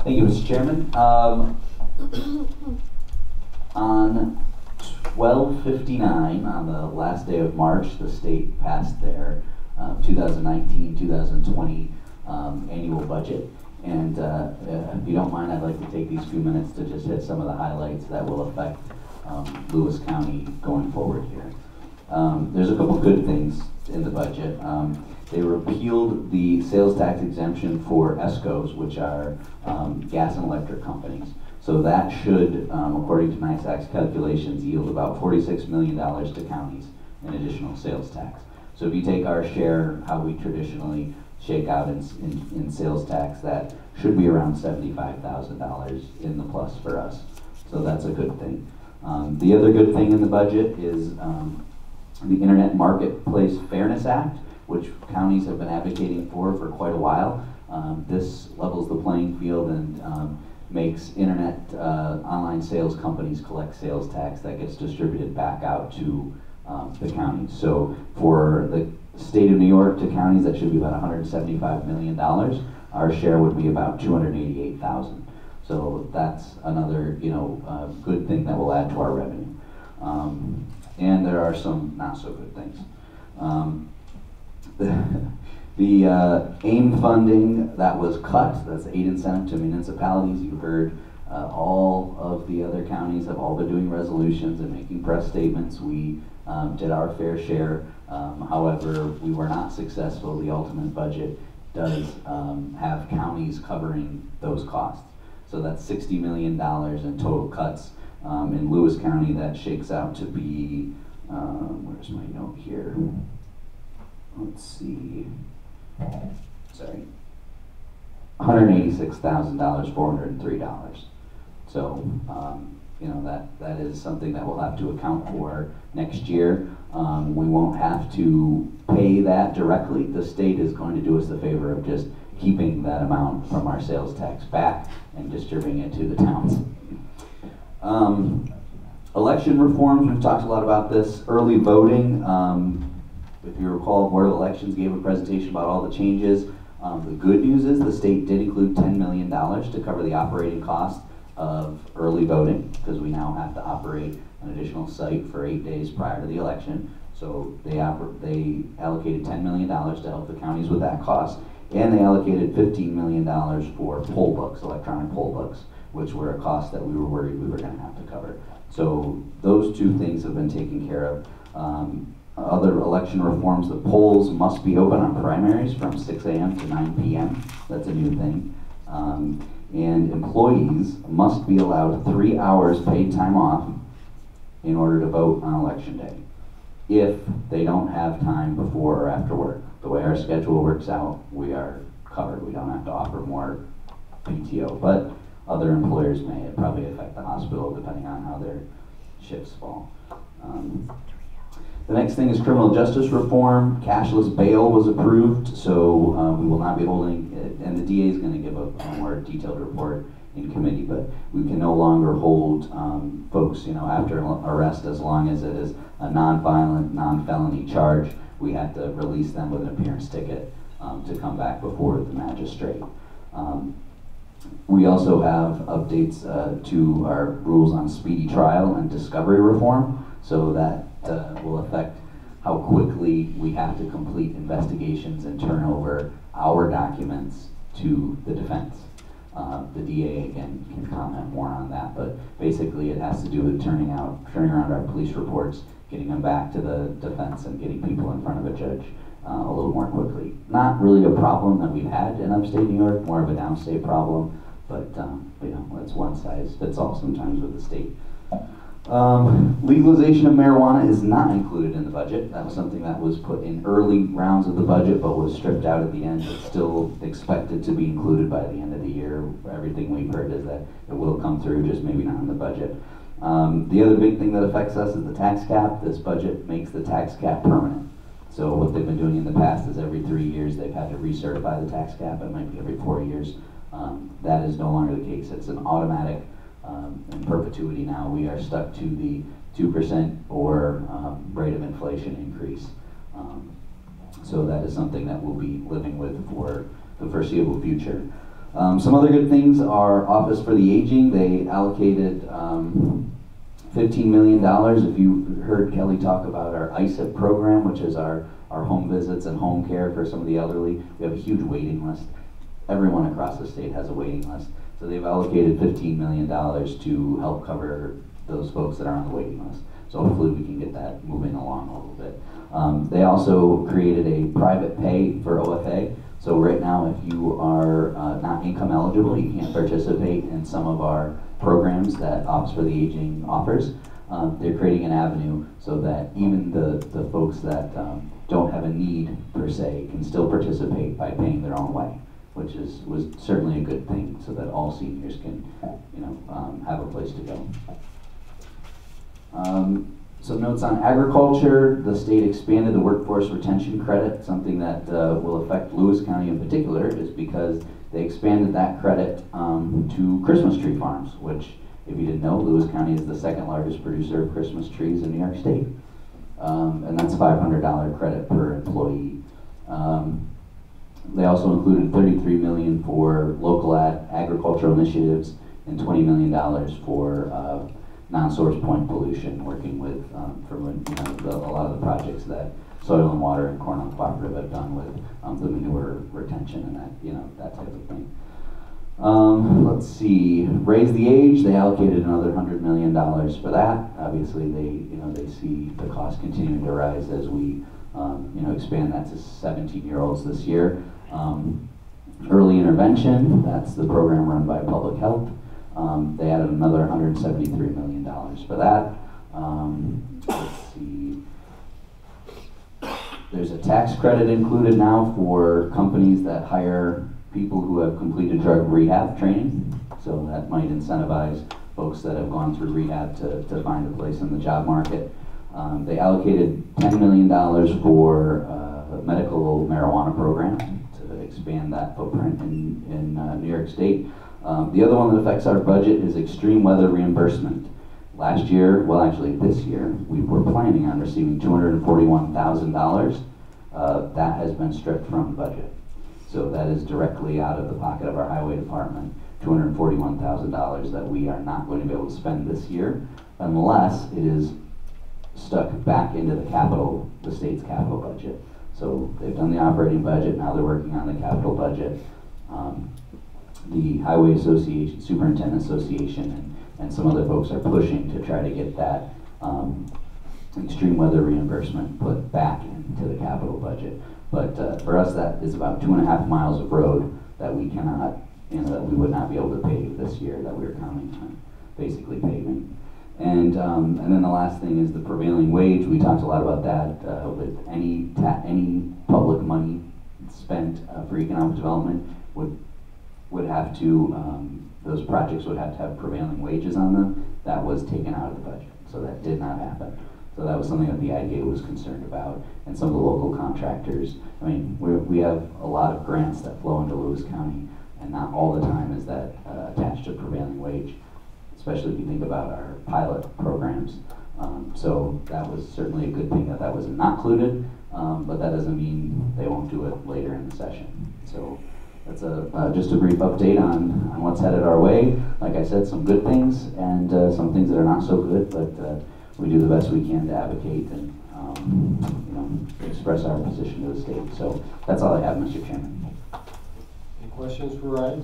Thank you, Mr. Chairman. On 12/59, on the last day of March, the state passed their 2019-2020 annual budget. And if you don't mind, I'd like to take these few minutes to just hit some of the highlights that will affect Lewis County going forward here. There's a couple good things in the budget. They repealed the sales tax exemption for ESCOs, which are gas and electric companies. So that should, according to NISAC's calculations, yield about $46 million to counties in additional sales tax. So if you take our share, how we traditionally shake out in sales tax, that should be around $75,000 in the plus for us. So that's a good thing. The other good thing in the budget is the Internet Marketplace Fairness Act, which counties have been advocating for quite a while. This levels the playing field and makes internet online sales companies collect sales tax that gets distributed back out to the counties. So for the state of New York to counties, that should be about $175 million. Our share would be about $288,000. So that's another, good thing that will add to our revenue. And there are some not so good things. The AIM funding that was cut, that's aid incentive to municipalities. You heard all of the other counties have all been doing resolutions and making press statements. We did our fair share. However, we were not successful. The ultimate budget does have counties covering those costs. So that's $60 million in total cuts. In Lewis County, that shakes out to be, where's my note here? Let's see, sorry, $186,000, $403. So, that is something that we'll have to account for next year. We won't have to pay that directly. The state is going to do us the favor of just keeping that amount from our sales tax back and distributing it to the towns. Election reforms, we've talked a lot about this. Early voting, if you recall, Board of Elections gave a presentation about all the changes. The good news is the state did include $10 million to cover the operating cost of early voting, because we now have to operate an additional site for 8 days prior to the election. So they allocated $10 million to help the counties with that cost, and they allocated $15 million for poll books, electronic poll books, which were a cost that we were worried we were going to have to cover. So those two things have been taken care of. Other election reforms, the polls must be open on primaries from 6 a.m. to 9 p.m. That's a new thing. And employees must be allowed 3 hours paid time off in order to vote on election day, if they don't have time before or after work. The way our schedule works out, we are covered. We don't have to offer more PTO, but other employers may. It probably affect the hospital depending on how their shifts fall. The next thing is criminal justice reform. Cashless bail was approved, so we will not be holding it, and the DA is going to give a more detailed report in committee, but we can no longer hold folks, after arrest, as long as it is a non-violent, non-felony charge. We have to release them with an appearance ticket to come back before the magistrate. We also have updates to our rules on speedy trial and discovery reform, so that will affect how quickly we have to complete investigations and turn over our documents to the defense. The DA, again, can comment more on that, but basically it has to do with turning around our police reports, getting them back to the defense, and getting people in front of a judge a little more quickly. Not really a problem that we've had in upstate New York, more of a downstate problem, but it's one size fits all sometimes with the state. Legalization of marijuana is not included in the budget. That was something that was put in early rounds of the budget but was stripped out at the end. It's still expected to be included by the end of the year. Everything we've heard is that it will come through, just maybe not in the budget. The other big thing that affects us is the tax cap. This budget makes the tax cap permanent. So what they've been doing in the past is every 3 years they've had to recertify the tax cap. It might be every 4 years. That is no longer the case. It's an automatic in perpetuity now. We are stuck to the 2% or rate of inflation increase. So that is something that we'll be living with for the foreseeable future. Some other good things are Office for the Aging. They allocated $15 million. If you heard Kelly talk about our ISIP program, which is our home visits and home care for some of the elderly, we have a huge waiting list. Everyone across the state has a waiting list. So they've allocated $15 million to help cover those folks that are on the waiting list. So hopefully we can get that moving along a little bit. They also created a private pay for OFA. So right now, if you are not income eligible, you can't participate in some of our programs that Office for the Aging offers. They're creating an avenue so that even the folks that don't have a need per se can still participate by paying their own way, which was certainly a good thing, so that all seniors can, have a place to go. Some notes on agriculture. The state expanded the workforce retention credit. Something that will affect Lewis County in particular is because they expanded that credit to Christmas tree farms, which, if you didn't know, Lewis County is the second largest producer of Christmas trees in New York State. And that's $500 credit per employee. They also included $33 million for local agricultural initiatives and $20 million for non-source point pollution, working with a lot of the projects that Soil and Water and Cornell Cooperative have done with the manure retention and that type of thing. Let's see, raise the age. They allocated another $100 million for that. Obviously, they see the cost continuing to rise as we expand that to 17-year-olds this year. Early intervention. That's the program run by Public Health. They added another $173 million for that. Let's see. There's a tax credit included now for companies that hire people who have completed drug rehab training. So that might incentivize folks that have gone through rehab to find a place in the job market. They allocated $10 million for a medical marijuana program to expand that footprint in New York State. The other one that affects our budget is extreme weather reimbursement. Last year, well actually this year, we were planning on receiving $241,000. That has been stripped from the budget. So that is directly out of the pocket of our highway department, $241,000 that we are not going to be able to spend this year unless it is stuck back into the state's capital budget. So they've done the operating budget, now they're working on the capital budget. The Highway Association, Superintendent Association, and some other folks are pushing to try to get that extreme weather reimbursement put back into the capital budget. But for us, that is about 2.5 miles of road that we cannot, that we would not be able to pave this year, that we were counting on basically paving. And then the last thing is the prevailing wage. We talked a lot about that with any public money spent for economic development would have to, those projects would have to have prevailing wages on them. That was taken out of the budget, so that did not happen. So that was something that the IDA was concerned about, and some of the local contractors. I mean, we have a lot of grants that flow into Lewis County, and not all the time is that attached to prevailing wage, especially if you think about our pilot programs. So that was certainly a good thing that was not included, but that doesn't mean they won't do it later in the session. So that's just a brief update on what's headed our way. Like I said, some good things and some things that are not so good, but we do the best we can to advocate and express our position to the state. So that's all I have, Mr. Chairman. Any questions for Ryan?